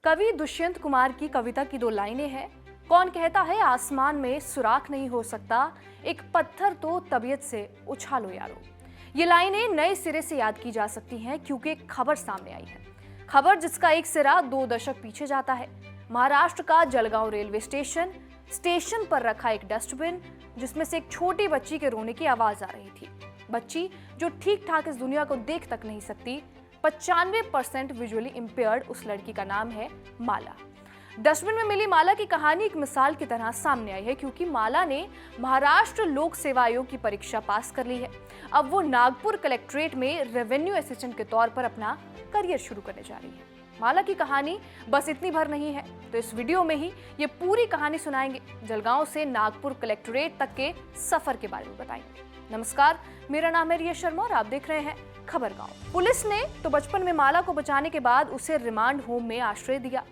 कवि दुष्यंत कुमार की कविता की दो लाइनें हैं। कौन कहता है आसमान में सुराख नहीं हो सकता, एक पत्थर तो तबीयत से उछालो यारो। ये लाइनें नए सिरे से याद की जा सकती हैं क्योंकि एक खबर सामने आई है। खबर जिसका एक सिरा 2 दशक पीछे जाता है। महाराष्ट्र का जलगांव रेलवे स्टेशन पर रखा एक डस्टबिन जिसमें से एक छोटी बच्ची के रोने की आवाज आ रही थी। बच्ची जो ठीक ठाक इस दुनिया को देख तक नहीं सकती, 95% विजुअली इंपेयर्ड उस लड़की का नाम है माला। डस्टबिन में मिली माला की कहानी एक मिसाल की तरह सामने आई है क्योंकि माला ने महाराष्ट्र लोक सेवा आयोग की परीक्षा पास कर ली है। अब वो नागपुर कलेक्ट्रेट में रेवेन्यू असिस्टेंट के तौर पर अपना करियर शुरू करने जा रही है। माला की कहानी बस इतनी भर नहीं है, तो इस वीडियो में ही ये पूरी कहानी सुनाएंगे। जलगांव से नागपुर कलेक्ट्रेट तक के सफर के बारे में बताएंगे। नमस्कार, मेरा नाम है रिया शर्मा और आप देख रहे हैं खबर गांव। पुलिस ने तो बचपन में माला को बचाने के बाद उसे रिमांड होम में आश्रय दिया।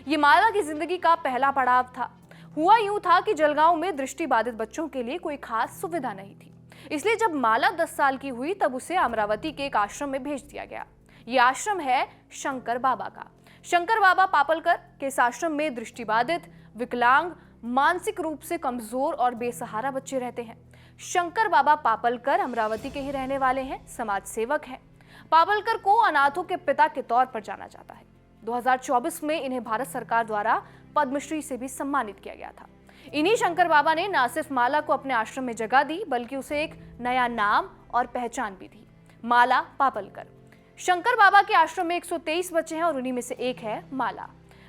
ये माला की जिंदगी का पहला पड़ाव था। हुआ यूं था कि जलगांव में दृष्टिबाधित बच्चों के लिए कोई खास सुविधा नहीं थी, इसलिए जब माला 10 साल की हुई तब उसे अमरावती के एक आश्रम में भेज दिया गया। ये आश्रम है शंकर बाबा का। शंकर बाबा पापलकर के इस आश्रम में दृष्टिबाधित, विकलांग, मानसिक रूप से कमजोर और बेसहारा बच्चे रहते हैं। शंकर बाबा पापलकर अमरावती के ही रहने वाले हैं, समाज सेवक हैं। पापलकर को अनाथों के पिता के तौर पर जाना जाता है। 2024 में इन्हें भारत सरकार द्वारा पद्मश्री से भी सम्मानित किया गया था। इन्हीं शंकर बाबा ने न सिर्फ माला को अपने आश्रम में जगह दी बल्कि उसे एक नया नाम और पहचान भी दी, माला पापलकर। शंकर बाबा के आश्रम में 123 बच्चे हैं और उन्हीं में से एक है माला।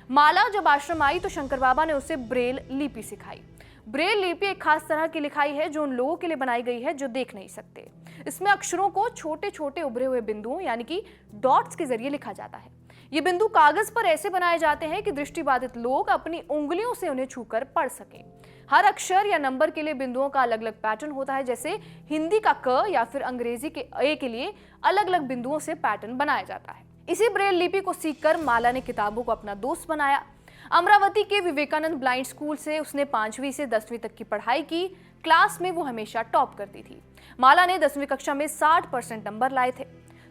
माला जब आश्रम आई तो शंकर बाबा ने उसे ब्रेल लिपि सिखाई। ब्रेल लिपि एक खास तरह की लिखाई है जो उन लोगों के लिए बनाई गई है जो देख नहीं सकते। इसमें अक्षरों को छोटे छोटे उभरे हुए बिंदुओं यानी कि डॉट्स के जरिए लिखा जाता है। ये बिंदु कागज पर ऐसे बनाए जाते हैं कि दृष्टिबाधित लोग अपनी उंगलियों से उन्हें छूकर पढ़ सकें। हर अक्षर या नंबर के लिए बिंदुओं का अलग अलग पैटर्न होता है, जैसे हिंदी का क या फिर अंग्रेजी के ए के लिए अलग अलग बिंदुओं से पैटर्न बनाया जाता है। इसी ब्रेल लिपि को सीखकर माला ने किताबों को अपना दोस्त बनाया। अमरावती के विवेकानंद ब्लाइंड स्कूल से उसने 5वीं से 10वीं तक की पढ़ाई की। क्लास में वो हमेशा टॉप करती थी। माला ने 10वीं कक्षा में 60% नंबर लाए थे।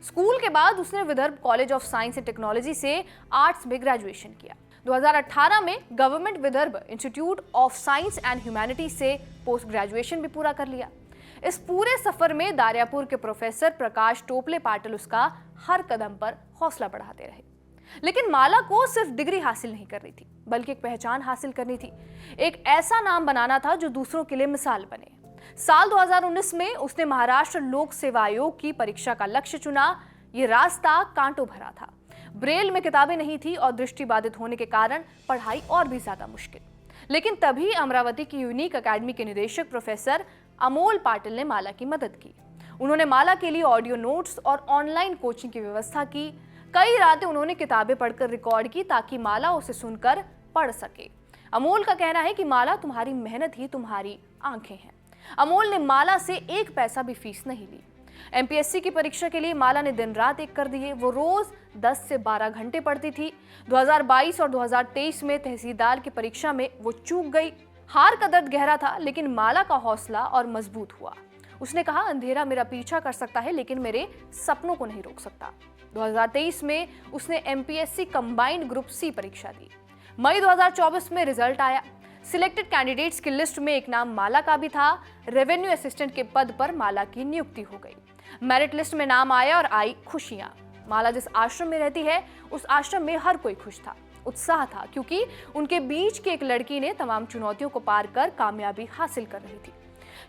स्कूल के बाद उसने Vidarbha college of science and technology से आर्ट्स में ग्रेजुएशन किया। 2018 में government Vidarbha institute of science and humanity से पोस्ट ग्रेजुएशन भी पूरा कर लिया। इस पूरे सफर में दारियापुर के प्रोफेसर प्रकाश टोपले पाटिल उसका हर कदम पर हौसला बढ़ाते रहे। लेकिन माला को सिर्फ डिग्री हासिल नहीं करनी थी बल्कि एक पहचान हासिल करनी थी। एक ऐसा नाम बनाना था जो दूसरों के लिए मिसाल बने। साल 2019 में उसने महाराष्ट्र लोक सेवा आयोग की परीक्षा का लक्ष्य चुना। ये रास्ता कांटों भरा था। ब्रेल में किताबें नहीं थी और दृष्टिबाधित होने के कारण पढ़ाई और भी ज्यादा मुश्किल। लेकिन तभी अमरावती की यूनिक अकेडमी के निदेशक प्रोफेसर अमोल पाटिल ने माला की मदद की। उन्होंने माला के लिए ऑडियो नोट्स और ऑनलाइन कोचिंग की व्यवस्था की। कई रातें उन्होंने किताबें पढ़कर रिकॉर्ड की ताकि माला उसे सुनकर पढ़ सके। अमोल का कहना है कि माला, तुम्हारी मेहनत ही तुम्हारी आंखें हैं। अमोल ने माला से 1 पैसा भी फीस नहीं ली। एमपीएससी की परीक्षा के लिए माला ने दिन रात एक कर दिए। वो रोज 10 से 12 घंटे पढ़ती थी। 2022 और 2023 में तहसीलदार की परीक्षा में वो चूक गई। हार का दर्द गहरा था लेकिन माला का हौसला और मजबूत हुआ। उसने कहा, अंधेरा मेरा पीछा कर सकता है लेकिन मेरे सपनों को नहीं रोक सकता। 2023 में उसने एमपीएससी कंबाइंड ग्रुप सी परीक्षा दी। मई 2024 में रिजल्ट आया। सिलेक्टेड कैंडिडेट्स की लिस्ट में एक नाम माला का भी था। रेवेन्यू असिस्टेंट के पद पर माला की नियुक्ति हो गई। मेरिट लिस्ट में नाम आया और आई खुशियां। माला जिस आश्रम में रहती है उस आश्रम में हर कोई खुश था, उत्साह था, क्योंकि उनके बीच की एक लड़की ने तमाम चुनौतियों को पार कर कामयाबी हासिल कर रही थी।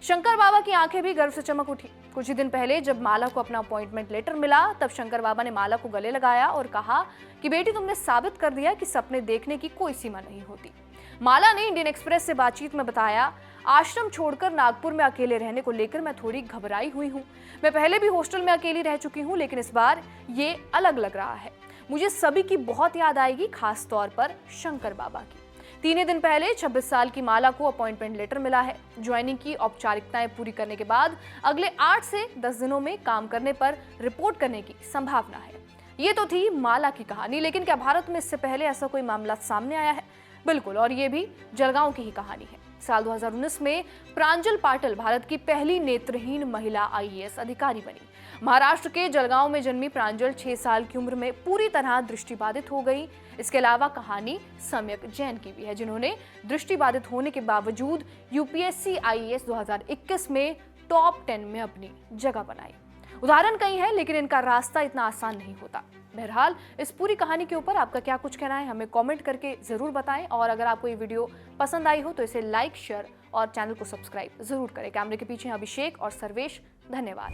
शंकर बाबा की आंखें भी गर्व से चमक उठी। कुछ ही दिन पहले जब माला को अपना अपॉइंटमेंट लेटर मिला तब शंकर बाबा ने माला को गले लगाया और कहा कि बेटी, तुमने साबित कर दिया कि सपने देखने की कोई सीमा नहीं होती। माला ने इंडियन एक्सप्रेस से बातचीत में बताया, आश्रम छोड़कर नागपुर में अकेले रहने को लेकर मैं थोड़ी घबराई हुई हूँ। मैं पहले भी हॉस्टल में अकेली रह चुकी हूँ लेकिन इस बार ये अलग लग रहा है। मुझे सभी की बहुत याद आएगी, खास तौर पर शंकर बाबा की। 3 दिन पहले 26 साल की माला को अपॉइंटमेंट लेटर मिला है। ज्वाइनिंग की औपचारिकताएं पूरी करने के बाद अगले 8 से 10 दिनों में काम करने पर रिपोर्ट करने की संभावना है। ये तो थी माला की कहानी, लेकिन क्या भारत में इससे पहले ऐसा कोई मामला सामने आया है? बिल्कुल, और ये भी जलगांव की ही कहानी है। साल 2019 में प्रांजल पाटिल भारत की पहली नेत्रहीन महिला आईएएस अधिकारी बनी। महाराष्ट्र के जलगांव में जन्मी प्रांजल 6 साल की उम्र में पूरी तरह दृष्टिबाधित हो गई। इसके अलावा कहानी सम्यक जैन की भी है, जिन्होंने दृष्टिबाधित होने के बावजूद यूपीएससी आईएएस 2021 में टॉप 10 में अपनी जगह बनाई। उदाहरण कई है, लेकिन इनका रास्ता इतना आसान नहीं होता। बहरहाल इस पूरी कहानी के ऊपर आपका क्या कुछ कहना है, हमें कमेंट करके जरूर बताएं। और अगर आपको ये वीडियो पसंद आई हो तो इसे लाइक, शेयर और चैनल को सब्सक्राइब जरूर करें। कैमरे के पीछे अभिषेक और सर्वेश, धन्यवाद।